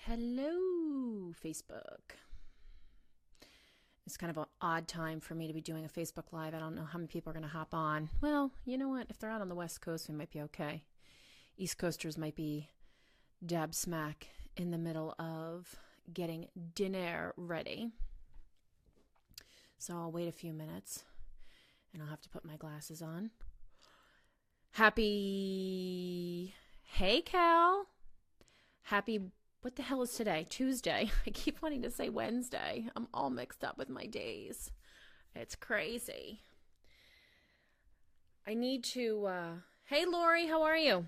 Hello, Facebook. It's kind of an odd time for me to be doing a Facebook Live. I don't know how many people are going to hop on. Well, you know what? If they're out on the West Coast, we might be okay. East Coasters might be dab smack in the middle of getting dinner ready. So I'll wait a few minutes, and I'll have to put my glasses on. Hey, Cal. What the hell is today? Tuesday. I keep wanting to say Wednesday. I'm all mixed up with my days. It's crazy. I need to, hey, Lori, how are you?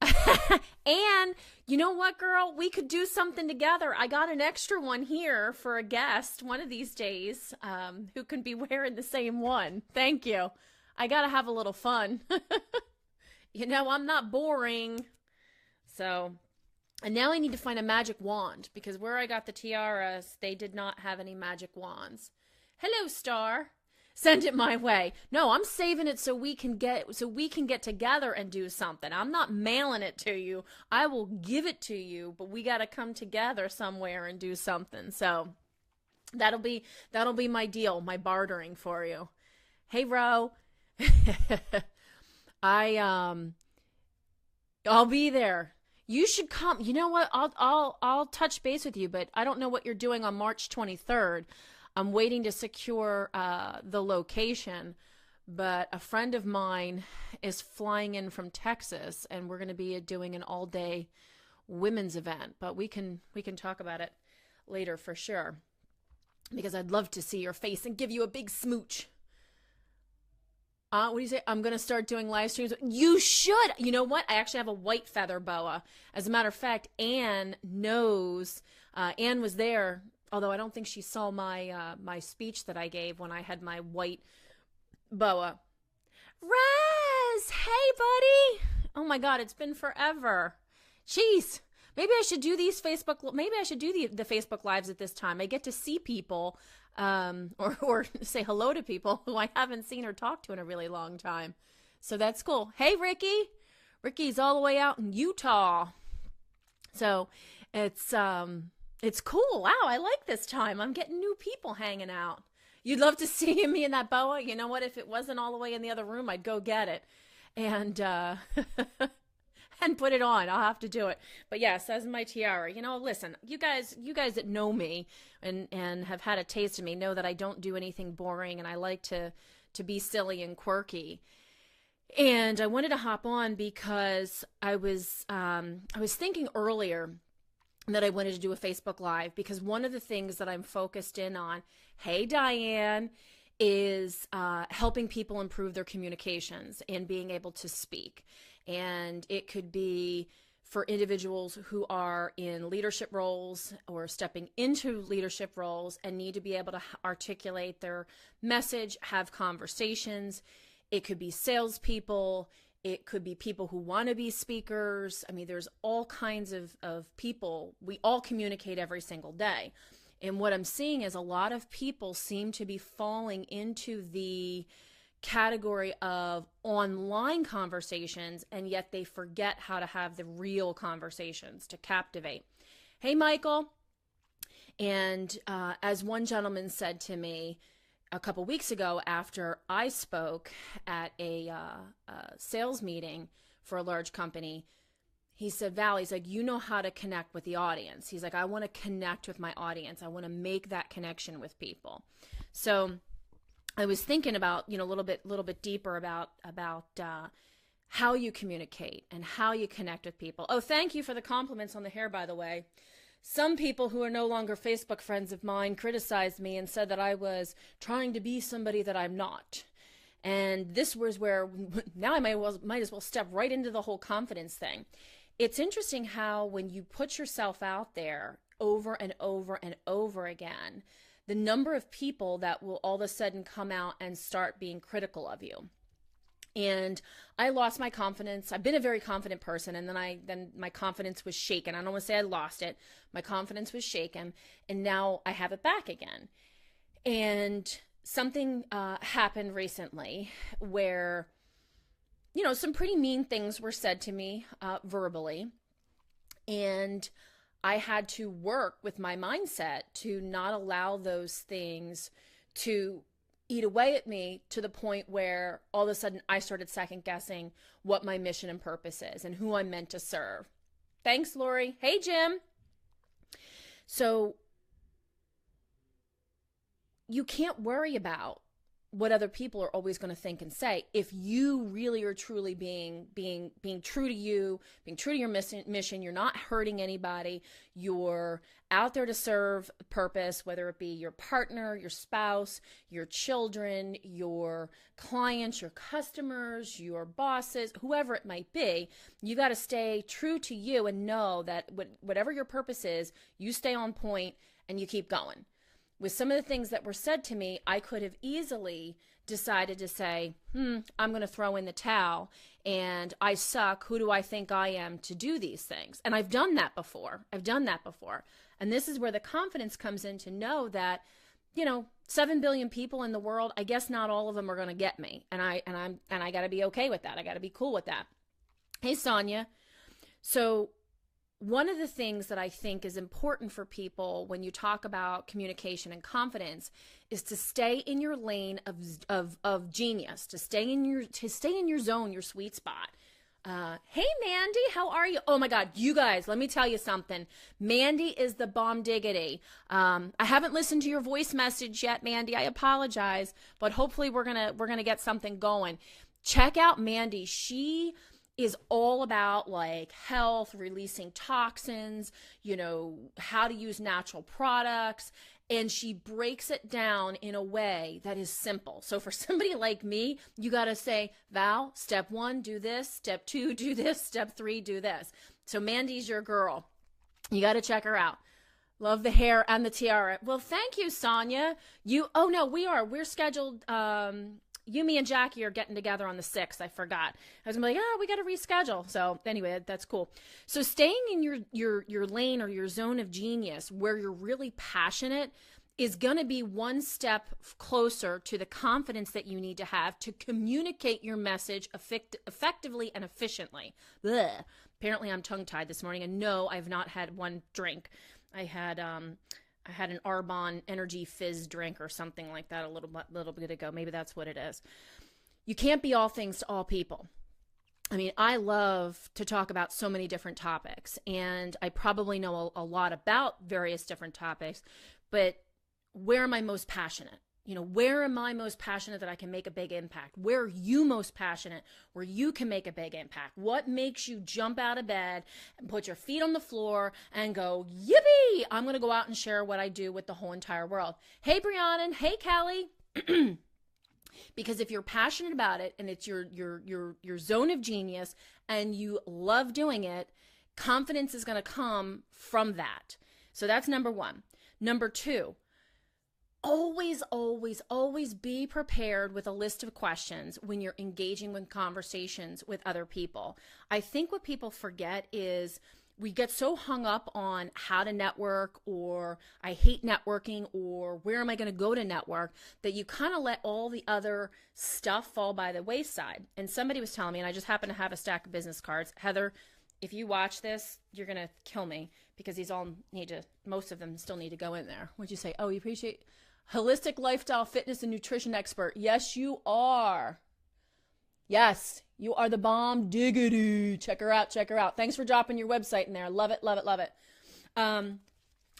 And you know what, girl? We could do something together. I got an extra one here for a guest one of these days who can be wearing the same one. Thank you. I got to have a little fun. You know, I'm not boring. So, and now I need to find a magic wand because where I got the tiaras, they did not have any magic wands. Hello, Star. Send it my way. No, I'm saving it so we can get together and do something. I'm not mailing it to you. I will give it to you, but we got to come together somewhere and do something. So, that'll be my deal, my bartering for you. Hey, Ro. I'll be there. You should come. You know what? I'll touch base with you, but I don't know what you're doing on March 23rd. I'm waiting to secure the location, but a friend of mine is flying in from Texas, and we're going to be doing an all-day women's event. But we can talk about it later for sure, because I'd love to see your face and give you a big smooch. What do you say? I'm going to start doing live streams. You should. You know what? I actually have a white feather boa. As a matter of fact, Anne knows. Anne was there, although I don't think she saw my speech that I gave when I had my white boa. Raz! Hey, buddy! Oh, my God. It's been forever. Jeez. Maybe I should do the Facebook Lives at this time. I get to see people. Or say hello to people who I haven't seen or talked to in a really long time. So that's cool. Hey, Ricky. Ricky's all the way out in Utah. So it's cool. Wow, I like this time. I'm getting new people hanging out. You'd love to see me in that boa? You know what? If it wasn't all the way in the other room, I'd go get it. And and put it on. I'll have to do it. But yes, as my tiara. You know, listen, you guys that know me and have had a taste of me know that I don't do anything boring, and I like to be silly and quirky. And I wanted to hop on because I was thinking earlier that I wanted to do a Facebook Live, because one of the things that I'm focused in on, hey Diane, is helping people improve their communications and being able to speak. And it could be for individuals who are in leadership roles or stepping into leadership roles and need to be able to articulate their message, have conversations. It could be salespeople. It could be people who want to be speakers. I mean, there's all kinds of people. We all communicate every single day. And what I'm seeing is a lot of people seem to be falling into the category of online conversations, and yet they forget how to have the real conversations to captivate. Hey, Michael. And as one gentleman said to me a couple weeks ago after I spoke at a sales meeting for a large company, he said, Val, he's like, you know how to connect with the audience. He's like, I want to connect with my audience. I want to make that connection with people. So I was thinking about, a little bit deeper about how you communicate and how you connect with people. Oh, thank you for the compliments on the hair, by the way. Some people who are no longer Facebook friends of mine criticized me and said that I was trying to be somebody that I'm not. And this was where now I might as well step right into the whole confidence thing. It's interesting how when you put yourself out there over and over and over again, the number of people that will all of a sudden come out and start being critical of you. And I lost my confidence. I've been a very confident person, and then my confidence was shaken. I don't want to say I lost it. My confidence was shaken, and now I have it back again. And something happened recently where, some pretty mean things were said to me verbally. And I had to work with my mindset to not allow those things to eat away at me to the point where all of a sudden I started second guessing what my mission and purpose is and who I'm meant to serve. Thanks, Lori. Hey, Jim. So you can't worry about what other people are always going to think and say if you really are truly being true to you, being true to your mission. You're not hurting anybody. You're out there to serve purpose, whether it be your partner, your spouse, your children, your clients, your customers, your bosses, whoever it might be. You got to stay true to you and know that whatever your purpose is, you stay on point and you keep going. With some of the things that were said to me, I could have easily decided to say, I'm going to throw in the towel and I suck. Who do I think I am to do these things? And I've done that before. And this is where the confidence comes in to know that, 7 billion people in the world, I guess not all of them are going to get me. And I got to be okay with that. I got to be cool with that. Hey, Sonia. So one of the things that I think is important for people when you talk about communication and confidence is to stay in your lane of genius, to stay in your zone, your sweet spot. Hey, Mandy, how are you? Oh my God, you guys, let me tell you something. Mandy is the bomb diggity. I haven't listened to your voice message yet, Mandy. I apologize, but hopefully we're gonna get something going. Check out Mandy. She is all about like health, releasing toxins, how to use natural products. And she breaks it down in a way that is simple. So for somebody like me, you got to say, Val, step 1, do this. Step 2, do this. Step 3, do this. So Mandy's your girl. You got to check her out. Love the hair and the tiara. Well, thank you, Sonia. We're scheduled, you, me, and Jackie are getting together on the 6th. I forgot. I was gonna be like, we got to reschedule. So anyway, that's cool. So staying in your lane or your zone of genius where you're really passionate is going to be one step closer to the confidence that you need to have to communicate your message effectively and efficiently. Blech. Apparently I'm tongue-tied this morning, and no, I've not had one drink. I had an Arbonne energy fizz drink or something like that a little bit ago. Maybe that's what it is. You can't be all things to all people. I mean, I love to talk about so many different topics, and I probably know a lot about various different topics, but where am I most passionate? Where am I most passionate that I can make a big impact? Where are you most passionate where you can make a big impact? What makes you jump out of bed and put your feet on the floor and go, yippee, I'm going to go out and share what I do with the whole entire world. Hey, Brianna. Hey, Kelly. Because if you're passionate about it and it's your zone of genius and you love doing it, confidence is going to come from that. So that's number 1. Number 2, always, always, always be prepared with a list of questions when you're engaging with conversations with other people. I think what people forget is we get so hung up on how to network, or I hate networking, or where am I going to go to network, that you kind of let all the other stuff fall by the wayside. And somebody was telling me, and I just happen to have a stack of business cards. Heather, if you watch this, you're going to kill me because most of them still need to go in there. What'd you say? Oh, you appreciate holistic lifestyle, fitness, and nutrition expert. Yes, you are. Yes, you are the bomb diggity. Check her out. Thanks for dropping your website in there. Love it, love it, love it.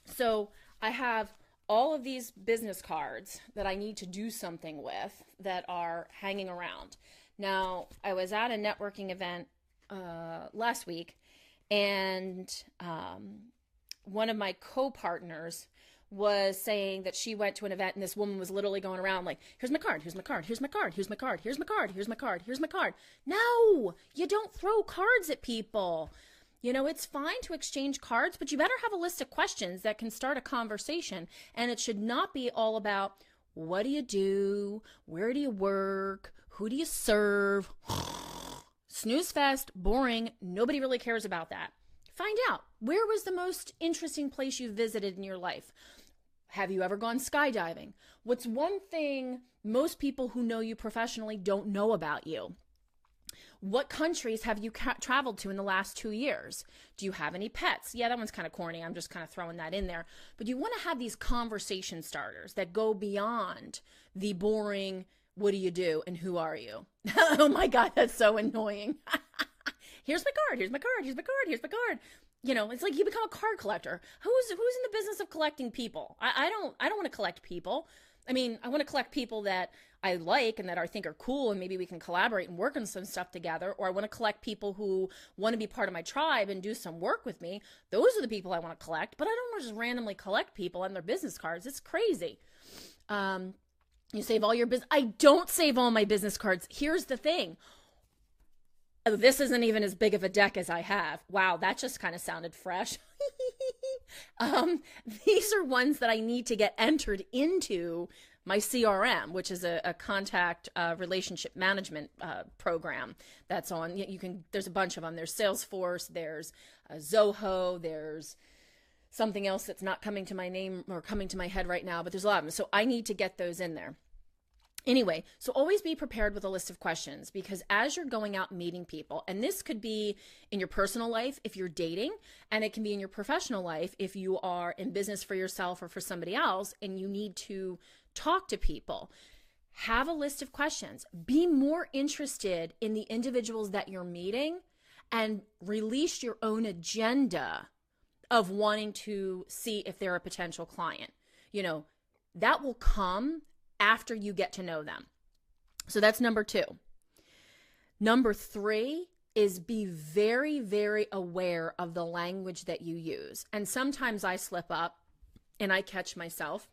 So I have all of these business cards that I need to do something with that are hanging around. Now, I was at a networking event last week, and one of my co-partners was saying that she went to an event and this woman was literally going around like, here's my card, here's my card, here's my card, here's my card, here's my card, here's my card, here's my card. No, you don't throw cards at people. It's fine to exchange cards, but you better have a list of questions that can start a conversation. And it should not be all about, what do you do? Where do you work? Who do you serve? Snooze fest, boring. Nobody really cares about that. Find out, where was the most interesting place you visited in your life? Have you ever gone skydiving? What's one thing most people who know you professionally don't know about you? What countries have you traveled to in the last 2 years? Do you have any pets? Yeah, that one's kind of corny. I'm just kind of throwing that in there. But you want to have these conversation starters that go beyond the boring, what do you do and who are you? Oh my God, that's so annoying. Here's my card, here's my card, here's my card, here's my card. You know, it's like you become a card collector. Who's in the business of collecting people? I don't want to collect people. I mean, I want to collect people that I like and that I think are cool, and maybe we can collaborate and work on some stuff together. Or I want to collect people who want to be part of my tribe and do some work with me. Those are the people I want to collect, but I don't want to just randomly collect people and their business cards. It's crazy. You save all your business. I don't save all my business cards. Here's the thing. Oh, this isn't even as big of a deck as I have. Wow, that just kind of sounded fresh. These are ones that I need to get entered into my CRM, which is a contact relationship management program that's on. There's a bunch of them. There's Salesforce, there's Zoho, there's something else that's not coming to my name or coming to my head right now, but there's a lot of them. So I need to get those in there. Anyway, so always be prepared with a list of questions, because as you're going out meeting people, and this could be in your personal life if you're dating, and it can be in your professional life if you are in business for yourself or for somebody else and you need to talk to people. Have a list of questions. Be more interested in the individuals that you're meeting and release your own agenda of wanting to see if they're a potential client. You know, that will come after you get to know them. So that's number 2. Number 3 is be very, very aware of the language that you use. And sometimes I slip up and I catch myself.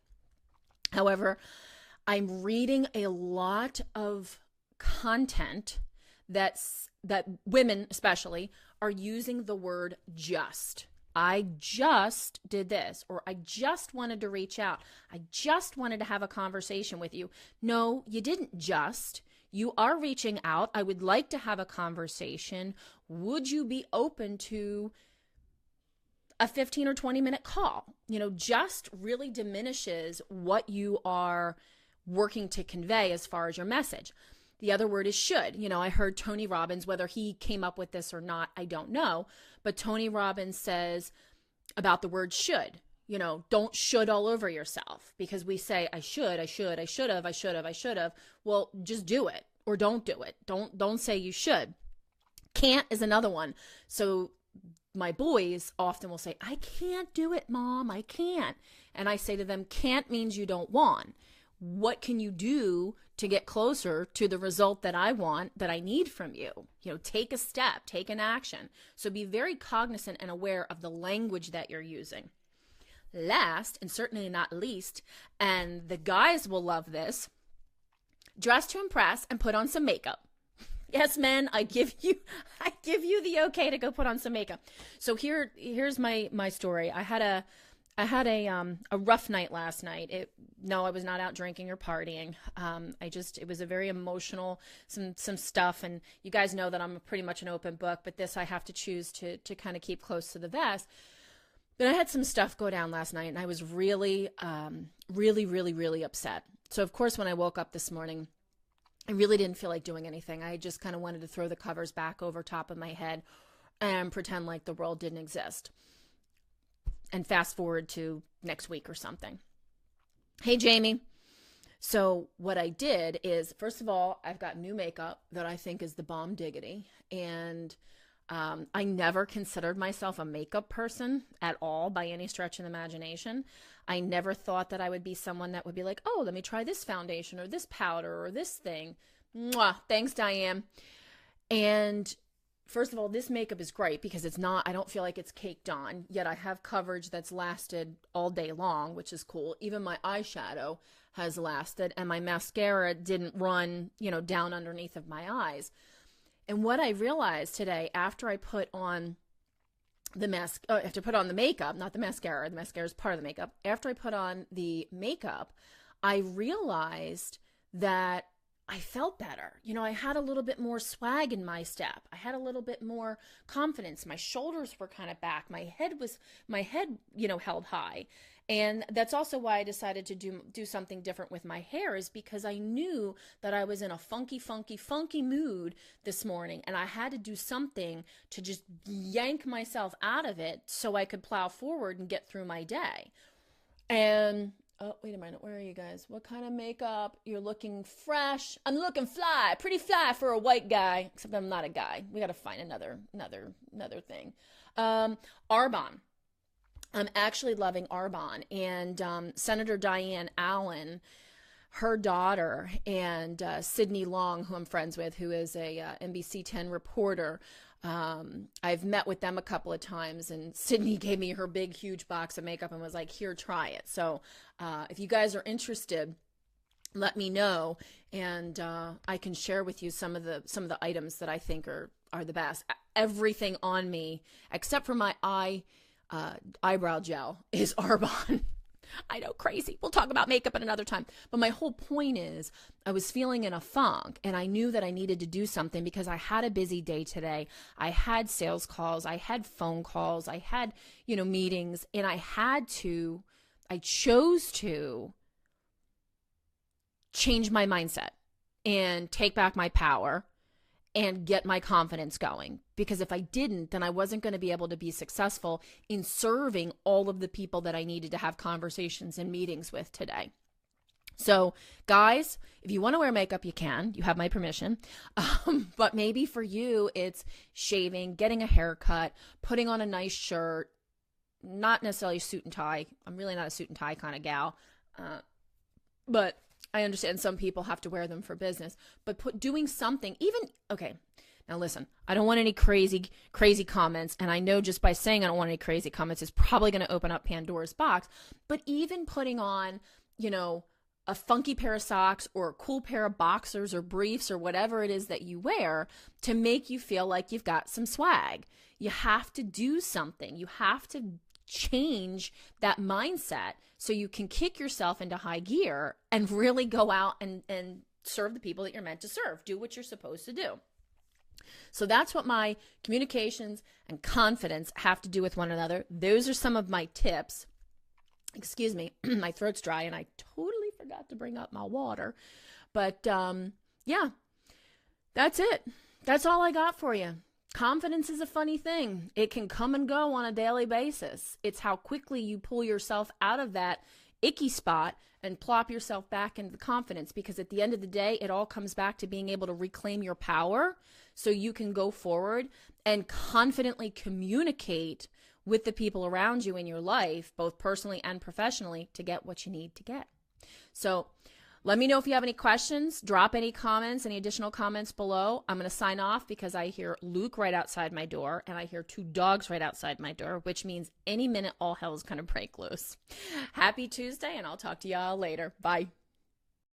However, I'm reading a lot of content that women especially are using the word just. I just did this, or I just wanted to reach out. I just wanted to have a conversation with you. No, you didn't just. You are reaching out. I would like to have a conversation. Would you be open to a 15 or 20 minute call? You know, just really diminishes what you are working to convey as far as your message. The other word is should. You know, I heard Tony Robbins, whether he came up with this or not, I don't know. But Tony Robbins says about the word should. You know, don't should all over yourself, because we say, I should have. Well, just do it or don't do it. Don't say you should. Can't is another one. So my boys often will say, I can't do it, Mom, I can't. And I say to them, can't means you don't want. What can you do to get closer to the result that I want, that I need from you? You know, take a step, take an action. So be very cognizant and aware of the language that you're using. Last, and certainly not least, and the guys will love this, dress to impress and put on some makeup. Yes, men, I give you the okay to go put on some makeup. So here's my story. I had a rough night last night. No, I was not out drinking or partying. It was a very emotional, some stuff. And you guys know that I'm pretty much an open book, but this I have to choose to kind of keep close to the vest. But I had some stuff go down last night, and I was really, really upset. So of course, when I woke up this morning, I really didn't feel like doing anything. I just kind of wanted to throw the covers back over top of my head and pretend like the world didn't exist. And fast forward to next week or something. Hey, Jamie. So what I did is, first of all, I've got new makeup that I think is the bomb diggity. And I never considered myself a makeup person at all by any stretch of the imagination. I never thought that I would be someone that would be like, oh, let me try this foundation or this powder or this thing. Mwah, thanks, Diane. And first of all, this makeup is great because I don't feel like it's caked on, yet I have coverage that's lasted all day long, which is cool. Even my eyeshadow has lasted, and my mascara didn't run, down underneath of my eyes. And what I realized today, after I put on the makeup, not the mascara is part of the makeup. After I put on the makeup, I realized that I felt better. I had a little bit more swag in my step. I had a little bit more confidence. My shoulders were kind of back. My head, held high. And that's also why I decided to do something different with my hair, is because I knew that I was in a funky mood this morning, and I had to do something to just yank myself out of it so I could plow forward and get through my day. And oh, wait a minute. Where are you guys? What kind of makeup? You're looking fresh. I'm looking fly. Pretty fly for a white guy. Except I'm not a guy. We got to find another thing. Arbonne. I'm actually loving Arbonne. And Senator Diane Allen, her daughter, and Sydney Long, who I'm friends with, who is a NBC 10 reporter. I've met with them a couple of times, and Sydney gave me her big, huge box of makeup and was like, here, try it. So if you guys are interested, let me know, and I can share with you some of the items that I think are the best. Everything on me, except for my eyebrow gel, is Arbonne. I know, crazy. We'll talk about makeup at another time. But my whole point is, I was feeling in a funk, and I knew that I needed to do something because I had a busy day today. I had sales calls, I had phone calls, I had, meetings, and I chose to change my mindset and take back my power and get my confidence going. Because if I didn't, then I wasn't going to be able to be successful in serving all of the people that I needed to have conversations and meetings with today. So guys, if you want to wear makeup, you can. You have my permission. But maybe for you, it's shaving, getting a haircut, putting on a nice shirt, not necessarily suit and tie. I'm really not a suit and tie kind of gal. But I understand some people have to wear them for business, but doing something, okay, now listen, I don't want any crazy comments, and I know just by saying I don't want any crazy comments is probably going to open up Pandora's box, but even putting on, a funky pair of socks or a cool pair of boxers or briefs or whatever it is that you wear to make you feel like you've got some swag. You have to do something. You have to change that mindset so you can kick yourself into high gear and really go out and serve the people that you're meant to serve. Do what you're supposed to do. So that's what my communications and confidence have to do with one another. Those are some of my tips. Excuse me, my throat's dry and I totally forgot to bring up my water. But yeah, that's it. That's all I got for you. Confidence is a funny thing. It can come and go on a daily basis. It's how quickly you pull yourself out of that icky spot and plop yourself back into the confidence, because at the end of the day, it all comes back to being able to reclaim your power so you can go forward and confidently communicate with the people around you in your life, both personally and professionally, to get what you need to get. So let me know if you have any questions. Drop any comments, any additional comments below. I'm going to sign off because I hear Luke right outside my door and I hear 2 dogs right outside my door, which means any minute all hell is going to break loose. Happy Tuesday, and I'll talk to y'all later. Bye.